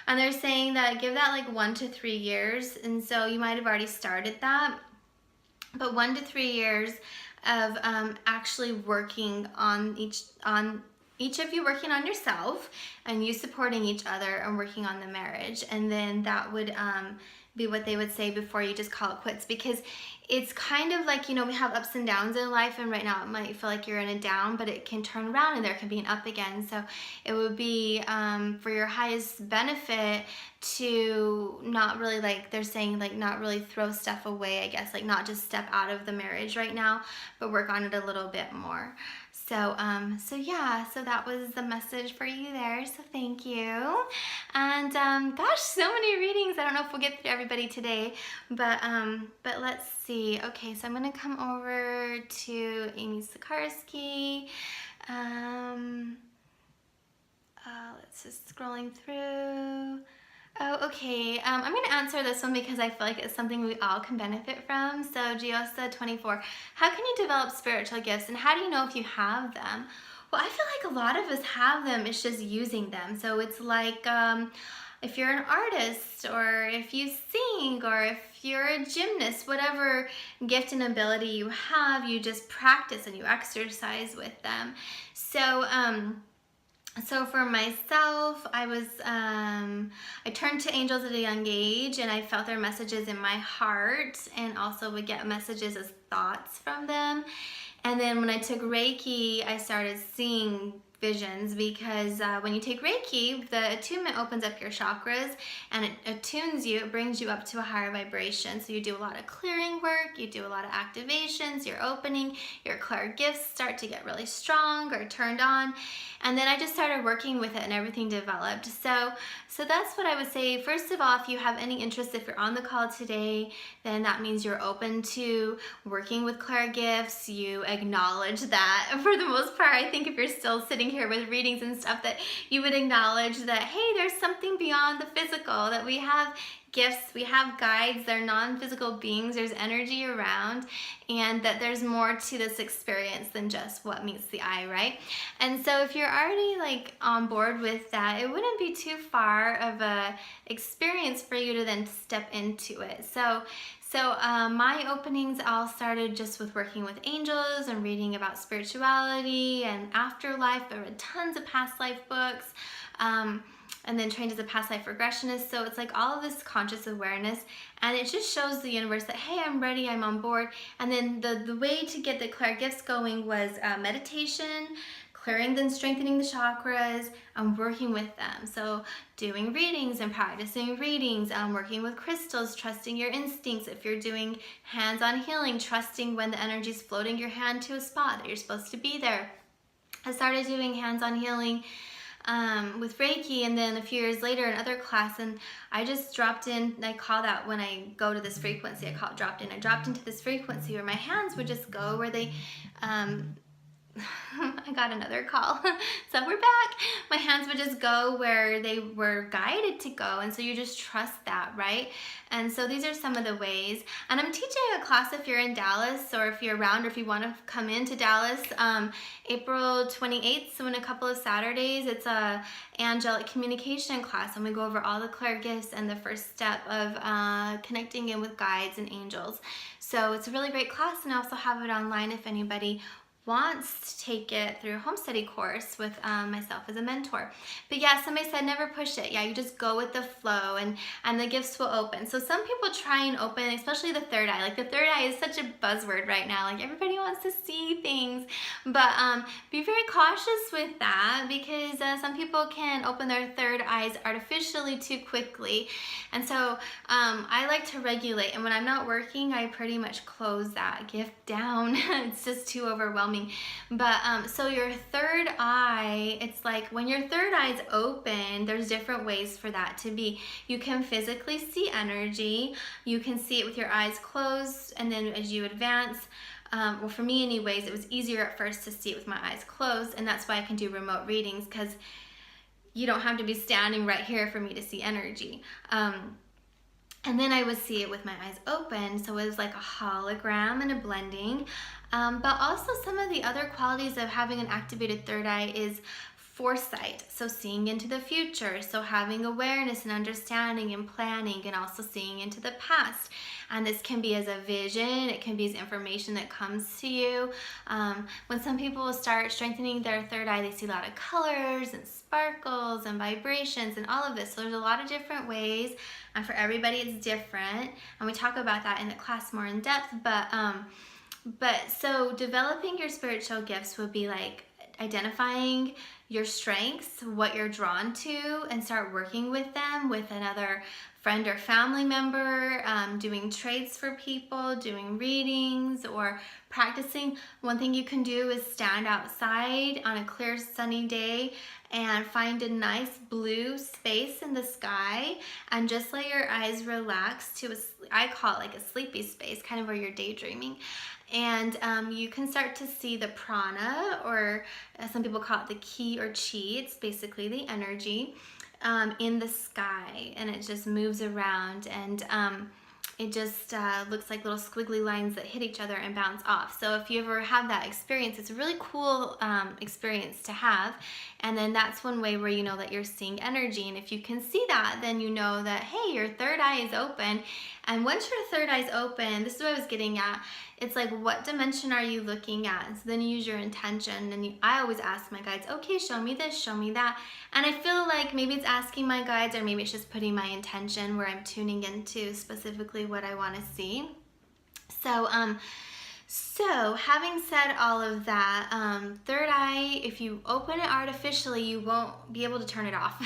And they're saying that give that like 1 to 3 years. And so you might have already started that. But 1 to 3 years of actually working on each of you working on yourself and you supporting each other and working on the marriage. And then that would be what they would say before you just call it quits, because it's kind of like, you know, we have ups and downs in life, and right now it might feel like you're in a down, but it can turn around and there can be an up again. So it would be for your highest benefit to not really, like they're saying, like not really throw stuff away, I guess, like not just step out of the marriage right now, but work on it a little bit more. So, yeah, so that was the message for you there. So thank you. And gosh, so many readings. I don't know if we'll get through everybody today, but let's see. Okay, so I'm gonna come over to Amy Sikarskie. Let's just scrolling through. Oh, okay. I'm going to answer this one because I feel like it's something we all can benefit from. So Giosa24, how can you develop spiritual gifts and how do you know if you have them? Well, I feel like a lot of us have them. It's just using them. So it's like if you're an artist, or if you sing, or if you're a gymnast, whatever gift and ability you have, you just practice and you exercise with them. So for myself, I turned to angels at a young age, and I felt their messages in my heart, and also would get messages as thoughts from them. And then when I took Reiki, I started seeing visions, because when you take Reiki, the attunement opens up your chakras and it attunes you, it brings you up to a higher vibration. So you do a lot of clearing work, you do a lot of activations, you're opening, your clear gifts start to get really strong or turned on. And then I just started working with it and everything developed. So that's what I would say. First of all, if you have any interest, if you're on the call today, then that means you're open to working with clear gifts. You acknowledge that. For the most part, I think if you're still sitting here with readings and stuff, that you would acknowledge that, hey, there's something beyond the physical, that we have gifts, we have guides, they're non-physical beings, there's energy around, and that there's more to this experience than just what meets the eye, right? And so if you're already like on board with that, it wouldn't be too far of a experience for you to then step into it. So my openings all started just with working with angels and reading about spirituality and afterlife. I read tons of past life books. And then trained as a past life regressionist. So it's like all of this conscious awareness, and it just shows the universe that, hey, I'm ready, I'm on board. And then the way to get the clear gifts going was meditation, clearing and strengthening the chakras, and working with them. So doing readings and practicing readings, working with crystals, trusting your instincts. If you're doing hands-on healing, trusting when the energy is floating your hand to a spot that you're supposed to be there. I started doing hands-on healing with Reiki, and then a few years later another class, and I just dropped in. I call that when I go to this frequency, I call it dropped in. I dropped into this frequency where my hands would just go where they I got another call. So we're back. My hands would just go where they were guided to go, and so you just trust that, right? And so these are some of the ways. And I'm teaching a class if you're in Dallas, or if you're around, or if you want to come into Dallas, April 28th, so in a couple of Saturdays. It's a angelic communication class, and we go over all the clear gifts and the first step of connecting in with guides and angels. So it's a really great class, and I also have it online if anybody wants to take it through a home study course with myself as a mentor. But yeah, somebody said never push it. Yeah, you just go with the flow, and the gifts will open. So some people try and open, especially the third eye. Like the third eye is such a buzzword right now. Like everybody wants to see things, but be very cautious with that, because some people can open their third eyes artificially too quickly. And so I like to regulate, and when I'm not working, I pretty much close that gift down. It's just too overwhelming. But so your third eye, it's like when your third eye's open, there's different ways for that to be. You can physically see energy. You can see it with your eyes closed, and then as you advance, well, for me anyways, it was easier at first to see it with my eyes closed, and that's why I can do remote readings, because you don't have to be standing right here for me to see energy. And then I would see it with my eyes open, so it was like a hologram and a blending. But also some of the other qualities of having an activated third eye is foresight, so seeing into the future, so having awareness and understanding and planning, and also seeing into the past. And this can be as a vision, it can be as information that comes to you. When some people start strengthening their third eye, they see a lot of colors and sparkles and vibrations and all of this. So there's a lot of different ways, and for everybody it's different. And we talk about that in the class more in depth, but so developing your spiritual gifts would be like identifying your strengths, what you're drawn to, and start working with them, with another friend or family member, doing trades for people, doing readings, or practicing. One thing you can do is stand outside on a clear sunny day and find a nice blue space in the sky, and just let your eyes relax to I call it like a sleepy space, kind of where you're daydreaming. And you can start to see the prana, or some people call it the ki or chi. It's basically the energy in the sky, and it just moves around, and it just looks like little squiggly lines that hit each other and bounce off. So if you ever have that experience, it's a really cool experience to have. And then that's one way where you know that you're seeing energy. And if you can see that, then you know that, hey, your third eye is open. And once your third eye is open, this is what I was getting at. It's like, what dimension are you looking at? And so then you use your intention. And I always ask my guides, okay, show me this, show me that. And I feel like maybe it's asking my guides, or maybe it's just putting my intention where I'm tuning into specifically what I want to see. So having said all of that, third eye, if you open it artificially, you won't be able to turn it off.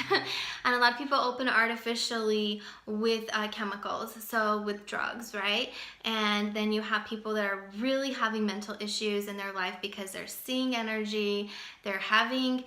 And a lot of people open it artificially with chemicals, so with drugs, right? And then you have people that are really having mental issues in their life because they're seeing energy, they're having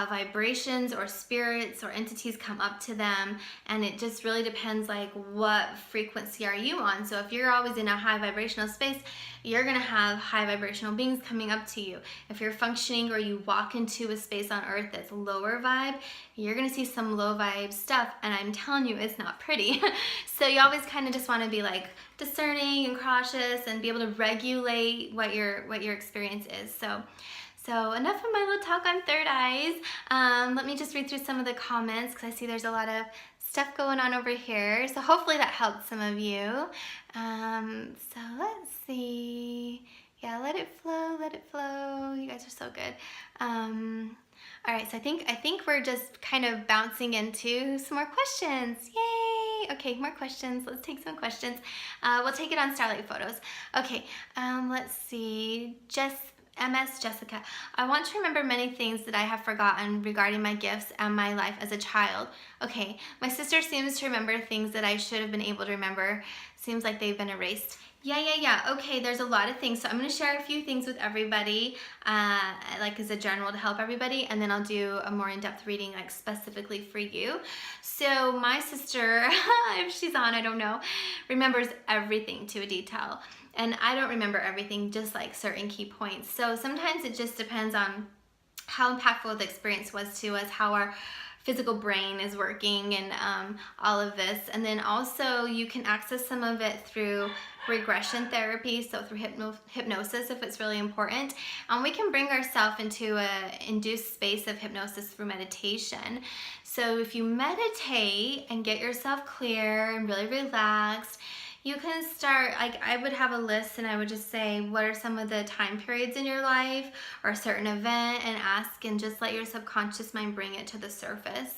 vibrations or spirits or entities come up to them, and it just really depends like what frequency are you on. So if you're always in a high vibrational space, you're gonna have high vibrational beings coming up to you. If you're functioning or you walk into a space on earth that's lower vibe, you're gonna see some low vibe stuff, and I'm telling you, it's not pretty. So you always kind of just want to be like discerning and cautious and be able to regulate what your experience is. So enough of my little talk on third eyes. Let me just read through some of the comments, because I see there's a lot of stuff going on over here. So hopefully that helped some of you. So let's see. Yeah, let it flow, let it flow. You guys are so good. All right, so I think we're just kind of bouncing into some more questions. Yay! Okay, more questions. Let's take some questions. We'll take it on Starlight Photos. Okay, let's see. MS Jessica, I want to remember many things that I have forgotten regarding my gifts and my life as a child. Okay, my sister seems to remember things that I should have been able to remember. Seems like they've been erased. Yeah. Okay, there's a lot of things. So I'm going to share a few things with everybody, like as a general to help everybody, and then I'll do a more in-depth reading like specifically for you. So my sister, if she's on, I don't know, remembers everything to a detail. And I don't remember everything, just like certain key points. So sometimes it just depends on how impactful the experience was to us, how our physical brain is working, and all of this. And then also you can access some of it through regression therapy, so through hypnosis if it's really important. We can bring ourselves into a induced space of hypnosis through meditation. So if you meditate and get yourself clear and really relaxed, you can start, like I would have a list and I would just say, what are some of the time periods in your life or a certain event, and ask and just let your subconscious mind bring it to the surface.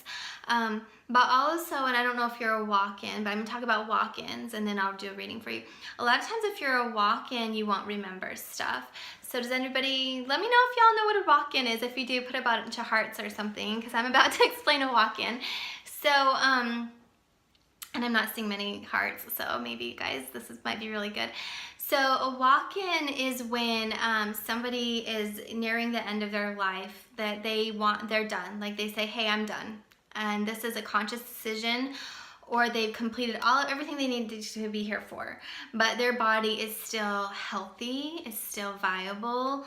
But also, and I don't know if you're a walk-in, but I'm gonna talk about walk-ins and then I'll do a reading for you. A lot of times if you're a walk-in, you won't remember stuff. So does anybody, let me know if y'all know what a walk-in is. If you do, put a bunch of hearts or something, because I'm about to explain a walk-in. So, and I'm not seeing many hearts, so maybe you guys, might be really good. So a walk-in is when somebody is nearing the end of their life, that they're done. Like they say, hey, I'm done. And this is a conscious decision, or they've completed everything they needed to be here for, but their body is still healthy, it's still viable.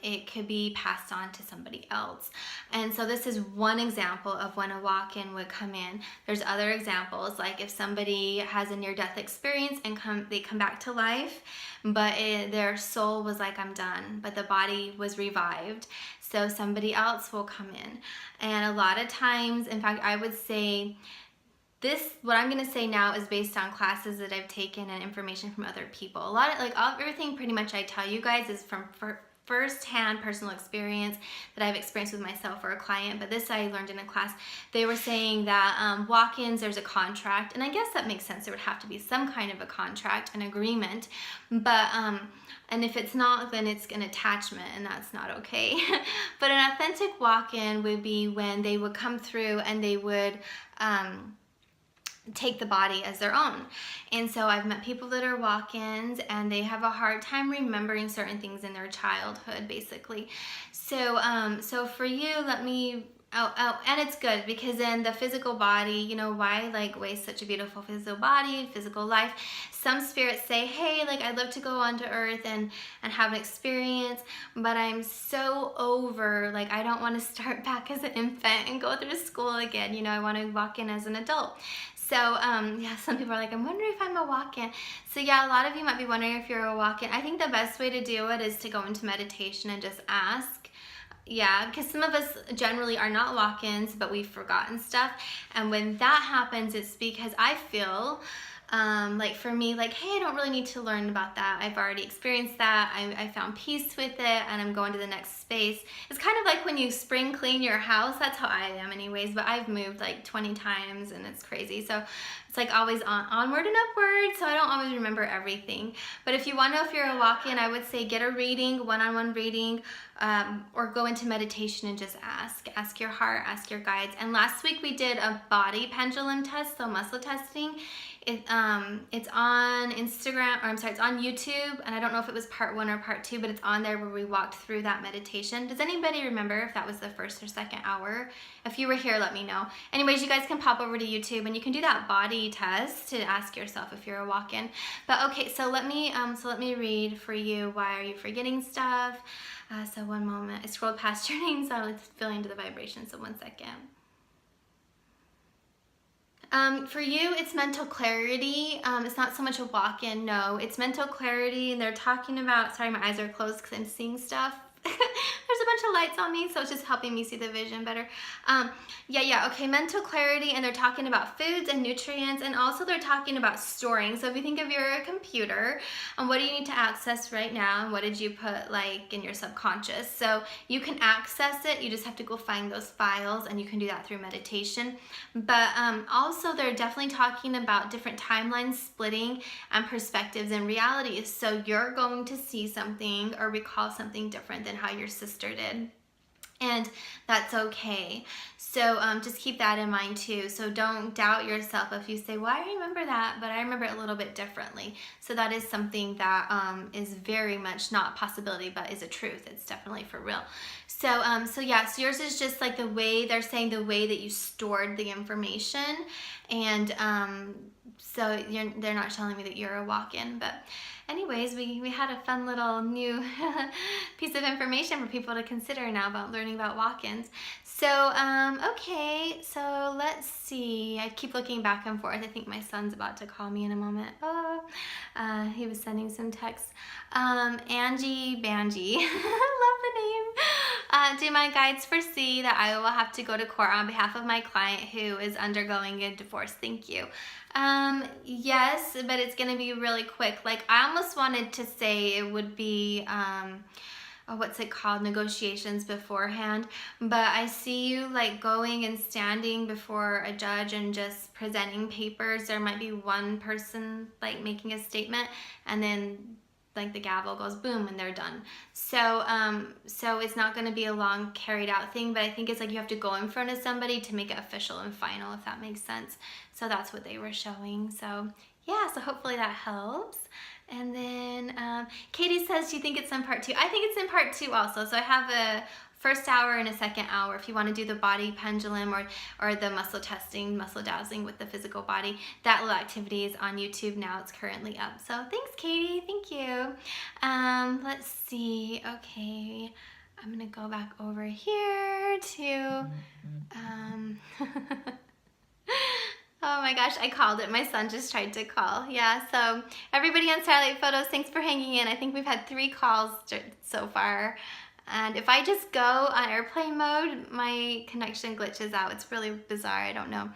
It could be passed on to somebody else. And so this is one example of when a walk-in would come in. There's other examples, like if somebody has a near-death experience and they come back to life, but their soul was like, I'm done, but the body was revived. So somebody else will come in. And a lot of times, in fact, I would say, what I'm gonna say now is based on classes that I've taken and information from other people. Everything pretty much I tell you guys is from first-hand personal experience that I've experienced with myself or a client, but this I learned in a class. They were saying that walk-ins, there's a contract, and I guess that makes sense. There would have to be some kind of a contract, an agreement, but and if it's not, then it's an attachment, and that's not okay. But an authentic walk-in would be when they would come through and they would take the body as their own. And so I've met people that are walk-ins and they have a hard time remembering certain things in their childhood, basically. So so for you, and it's good because in the physical body, why waste such a beautiful physical body, physical life? Some spirits say, hey, I'd love to go onto earth and have an experience, but I'm so over, I don't want to start back as an infant and go through school again. I want to walk in as an adult. So yeah, some people are like, I'm wondering if I'm a walk-in. So yeah, a lot of you might be wondering if you're a walk-in. I think the best way to do it is to go into meditation and just ask. Yeah, because some of us generally are not walk-ins, but we've forgotten stuff. And when that happens, it's because I feel for me, hey, I don't really need to learn about that. I've already experienced that. I found peace with it, and I'm going to the next space. It's kind of like when you spring clean your house. That's how I am anyways, but I've moved 20 times, and it's crazy. So it's always onward and upward, so I don't always remember everything. But if you want to know if you're a walk-in, I would say get a reading, one-on-one reading, or go into meditation and just ask your heart, ask your guides. And last week we did a body pendulum test, so muscle testing. It's on Instagram, or I'm sorry, it's on YouTube, and I don't know if it was part 1 or part 2, but it's on there where we walked through that meditation. Does anybody remember if that was the first or second hour? If you were here, let me know. Anyways, you guys can pop over to YouTube and you can do that body test to ask yourself if you're a walk-in. But okay, so let me read for you. Why are you forgetting stuff? So one moment. I scrolled past your name, so it's feeling into the vibration. So one second. For you, it's mental clarity. It's not so much a walk-in, no. It's mental clarity, and they're talking about, sorry, my eyes are closed because I'm seeing stuff. There's a bunch of lights on me, so it's just helping me see the vision better. Okay, mental clarity, and they're talking about foods and nutrients, and also they're talking about storing. So if you think of your computer, what do you need to access right now, and what did you put in your subconscious? So you can access it, you just have to go find those files, and you can do that through meditation. But also they're definitely talking about different timelines splitting and perspectives and realities. So you're going to see something or recall something different than how your sister did, and that's okay. So just keep that in mind too. So don't doubt yourself if you say, well, I remember that, but I remember it a little bit differently. So that is something that is very much not a possibility, but is a truth. It's definitely for real. So yeah, so yours is just the way they're saying, the way that you stored the information. And so they're not telling me that you're a walk-in, but anyways, we had a fun little new piece of information for people to consider now about learning about walk-ins. So, okay, so let's see. I keep looking back and forth. I think my son's about to call me in a moment. Oh, he was sending some texts. Angie Banji, love the name. Do my guides foresee that I will have to go to court on behalf of my client who is undergoing a divorce? Thank you. Yes, but it's going to be really quick. Like, I almost wanted to say it would be, what's it called, negotiations beforehand, but I see you like going and standing before a judge and just presenting papers. There might be one person like making a statement, and then like the gavel goes boom and they're done. So so it's not going to be a long carried out thing, but I think it's like you have to go in front of somebody to make it official and final, if that makes sense. So that's what they were showing. So yeah, so hopefully that helps. And then Katie says you think it's in part 2. I think it's in part 2 also. So I have a first hour and a second hour if you want to do the body pendulum or the muscle testing, muscle dazzling with the physical body. That little activity is on YouTube now. It's currently up. So thanks, Katie. Thank you. Let's see. Okay. I'm going to go back over here to... Oh my gosh, I called it. My son just tried to call. Yeah, so everybody on Starlight Photos, thanks for hanging in. I think we've had 3 calls so far. And if I just go on airplane mode, my connection glitches out. It's really bizarre. I don't know.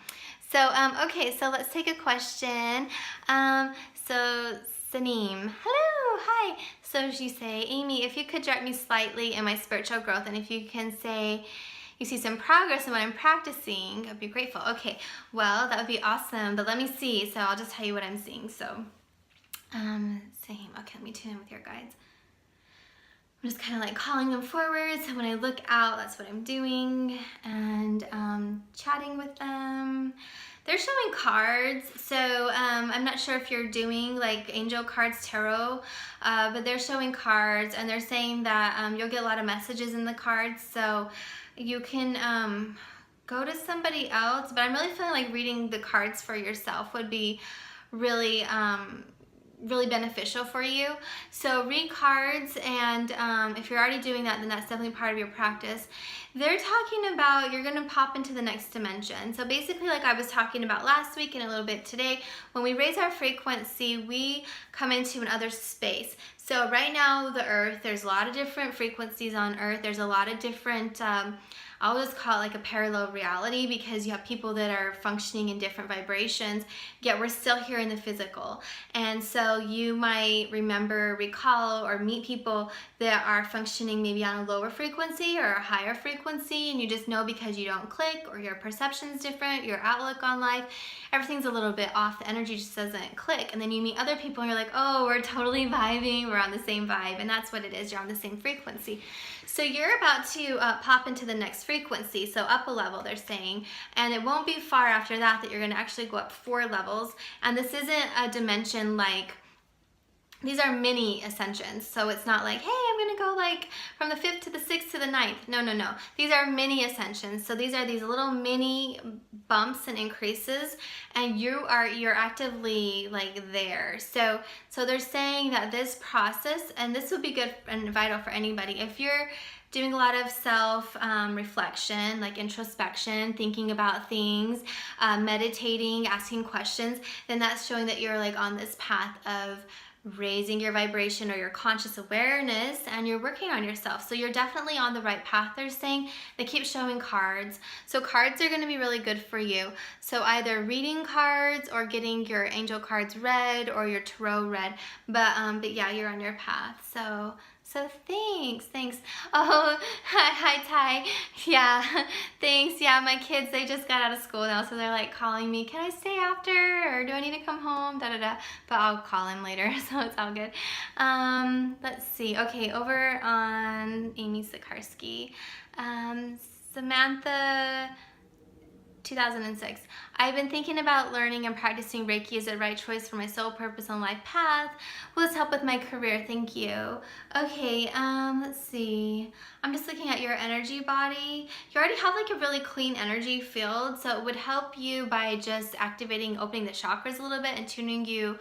So, okay, so let's take a question. So, Saneem, hello, hi. So you say, Amy, if you could direct me slightly in my spiritual growth, and if you can say, you see some progress in what I'm practicing, I'd be grateful. Okay, well, that would be awesome, but let me see. So I'll just tell you what I'm seeing. So, same. Okay, let me tune in with your guides. I'm just kind of like calling them forward. So when I look out, that's what I'm doing, and chatting with them. They're showing cards. So I'm not sure if you're doing like angel cards, tarot, but they're showing cards, and they're saying that you'll get a lot of messages in the cards. So you can go to somebody else, but I'm really feeling like reading the cards for yourself would be really really beneficial for you. So read cards, and if you're already doing that, then that's definitely part of your practice. They're talking about you're gonna pop into the next dimension. So basically, like I was talking about last week and a little bit today, when we raise our frequency, we come into another space. So right now, the earth, there's a lot of different frequencies on earth. There's a lot of different, I'll just call it like a parallel reality, because you have people that are functioning in different vibrations, yet we're still here in the physical. And so you might recall, or meet people that are functioning maybe on a lower frequency or a higher frequency, and you just know because you don't click, or your perception's different, your outlook on life, everything's a little bit off, the energy just doesn't click. And then you meet other people and you're like, oh, we're totally vibing, we're on the same vibe, and that's what it is, you're on the same frequency. So you're about to pop into the next frequency, so up a level, they're saying, and it won't be far after that you're going to actually go up 4 levels, and this isn't a dimension like, these are mini ascensions, so it's not like, hey, I'm going to go like from the 5th to the 6th to the 9th. No, no, no. These are mini ascensions, so these are these little mini bumps and increases, and you're actively like there. So they're saying that this process, and this would be good and vital for anybody, if you're doing a lot of self-reflection, like introspection, thinking about things, meditating, asking questions, then that's showing that you're like on this path of raising your vibration or your conscious awareness, and you're working on yourself. So you're definitely on the right path, they're saying. They keep showing cards. So cards are going to be really good for you. So either reading cards or getting your angel cards read or your tarot read. But yeah, you're on your path. So thanks. Oh, hi Ty. Yeah, thanks. Yeah, my kids, they just got out of school now, so they're like calling me, can I stay after, or do I need to come home, But I'll call him later, so it's all good. Let's see. Okay, over on Amy Sikarskie. Samantha 2006. I've been thinking about learning and practicing Reiki is the right choice for my soul purpose and life path. Will this help with my career? Thank you. Okay, let's see. I'm just looking at your energy body. You already have like a really clean energy field, so it would help you by just activating, opening the chakras a little bit and tuning you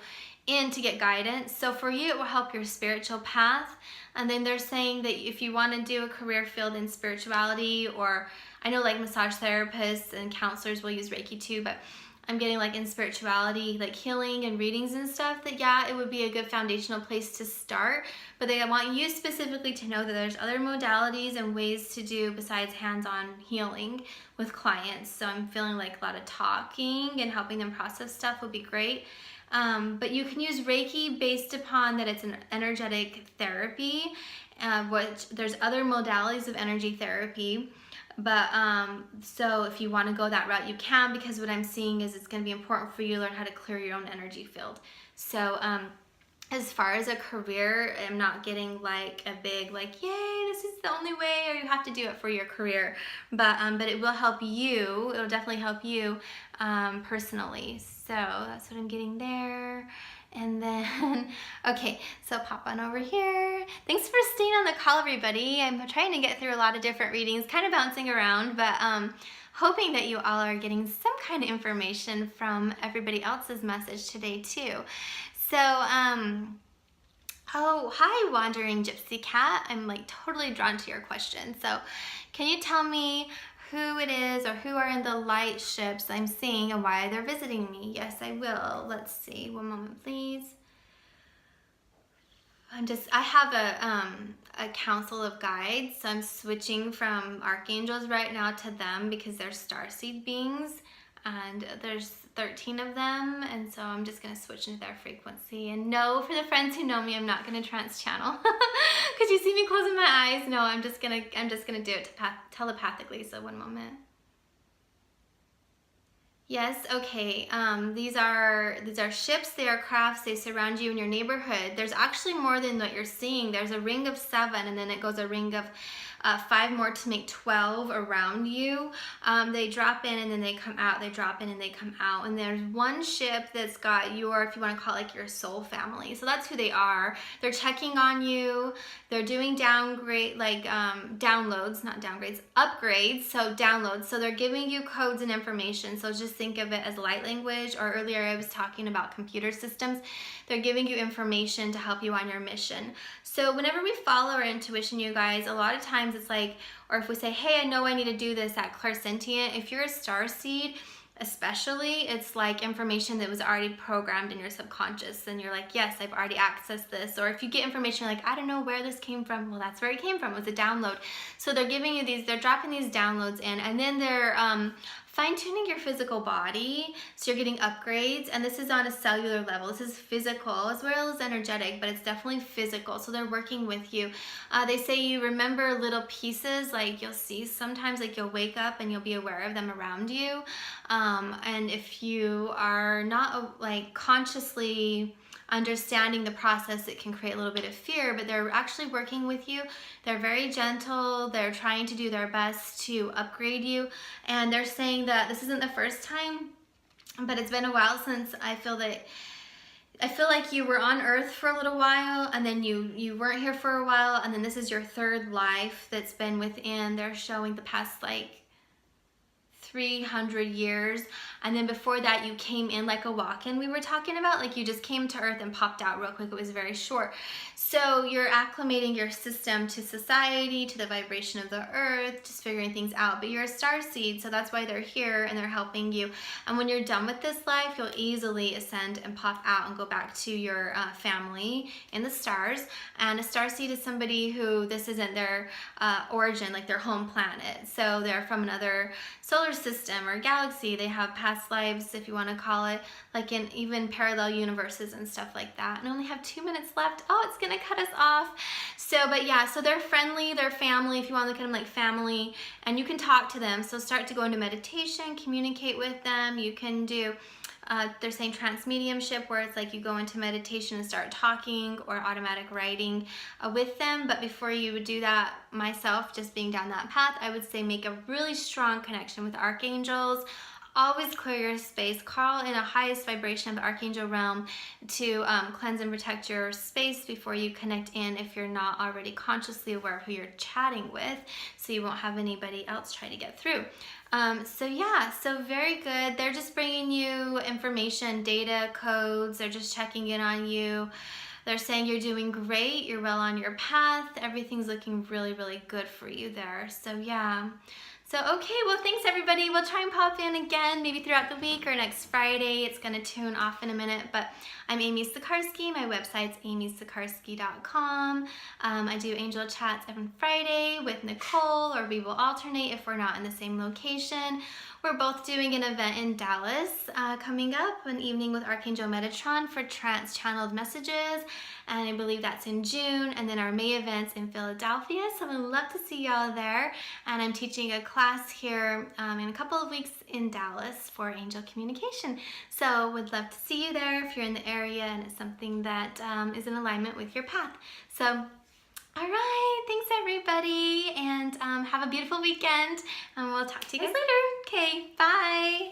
in to get guidance. So for you, it will help your spiritual path. And then they're saying that if you want to do a career field in spirituality, or I know like massage therapists and counselors will use Reiki too, but I'm getting like in spirituality, like healing and readings and stuff, that yeah, it would be a good foundational place to start. But I want you specifically to know that there's other modalities and ways to do besides hands-on healing with clients. So I'm feeling like a lot of talking and helping them process stuff would be great. But you can use Reiki based upon that it's an energetic therapy, which there's other modalities of energy therapy. But so if you want to go that route, you can, because what I'm seeing is it's going to be important for you to learn how to clear your own energy field. So as far as a career, I'm not getting like a big like, yay, this is the only way, or you have to do it for your career. But it will help you. It'll definitely help you personally. So that's what I'm getting there. And then, okay, so pop on over here. Thanks for staying on the call, everybody. I'm trying to get through a lot of different readings, kind of bouncing around, but hoping that you all are getting some kind of information from everybody else's message today too. So, oh, hi, Wandering Gypsy Cat. I'm like totally drawn to your question. So can you tell me who it is or who are in the light ships I'm seeing and why they're visiting me? Yes, I will. Let's see. One moment, please. I have a council of guides, so I'm switching from archangels right now to them because they're starseed beings, and there's 13 of them, and so I'm just going to switch into their frequency. And no, for the friends who know me, I'm not going to trance channel because you see me closing my eyes. No, I'm just gonna do it telepathically. So one moment. Yes, okay. These are ships, they are crafts, they surround you in your neighborhood. There's actually more than what you're seeing. There's a ring of 7, and then it goes a ring of 5 more to make 12 around you. They drop in and then they come out. They drop in and they come out. And there's one ship that's got your, if you want to call it like your soul family. So that's who they are. They're checking on you. They're doing downgrade, like downloads, not downgrades, upgrades. So downloads. So they're giving you codes and information. So just think of it as light language, or earlier I was talking about computer systems. They're giving you information to help you on your mission. So whenever we follow our intuition, you guys, a lot of times it's like, or if we say, hey, I know I need to do this at clairsentient, if you're a starseed, especially, it's like information that was already programmed in your subconscious, and you're like, yes, I've already accessed this. Or if you get information like, I don't know where this came from, well, that's where it came from. It was a download. So they're giving you these, they're dropping these downloads in, and then they're fine-tuning your physical body, so you're getting upgrades, and this is on a cellular level. This is physical as well as energetic, but it's definitely physical, so they're working with you. They say you remember little pieces, like you'll see sometimes, like you'll wake up and you'll be aware of them around you, and if you are not like consciously understanding the process, it can create a little bit of fear, but they're actually working with you. They're very gentle. They're trying to do their best to upgrade you. And they're saying that this isn't the first time, but it's been a while since I feel like you were on Earth for a little while, and then you weren't here for a while, and then this is your third life that's been within, they're showing the past like 300 years, and then before that you came in like a walk-in we were talking about, like you just came to Earth and popped out real quick. It was very short. So you're acclimating your system to society, to the vibration of the Earth, just figuring things out. But you're a starseed, so that's why they're here and they're helping you. And when you're done with this life, you'll easily ascend and pop out and go back to your family in the stars. And a starseed is somebody who this isn't their origin, like their home planet. So they're from another solar system or galaxy. They have past lives, if you want to call it, like in even parallel universes and stuff like that. And I only have 2 minutes left. Oh, it's gonna cut us off. So, but yeah, so they're friendly, they're family, if you want to look at them like family, and you can talk to them. So start to go into meditation, communicate with them. You can do, they're saying trance mediumship, where it's like you go into meditation and start talking or automatic writing with them. But before you would do that, myself, just being down that path, I would say make a really strong connection with archangels. Always clear your space. Call in a highest vibration of the archangel realm to cleanse and protect your space before you connect in, if you're not already consciously aware of who you're chatting with, so you won't have anybody else try to get through. So yeah, so very good. They're just bringing you information, data, codes. They're just checking in on you. They're saying you're doing great. You're well on your path. Everything's looking really, really good for you there. So yeah. So, okay, well, thanks everybody. We'll try and pop in again, maybe throughout the week or next Friday. It's gonna tune off in a minute, but I'm Amy Sikarskie. My website's amysikarskie.com. I do angel chats every Friday with Nicole, or we will alternate if we're not in the same location. We're both doing an event in Dallas coming up, an evening with Archangel Metatron for trance-channeled messages, and I believe that's in June, and then our May event's in Philadelphia, so I'd love to see y'all there. And I'm teaching a class here in a couple of weeks in Dallas for angel communication. So would love to see you there if you're in the area and it's something that is in alignment with your path. So, all right, thanks everybody, and have a beautiful weekend, and we'll talk to you guys later. Okay, bye.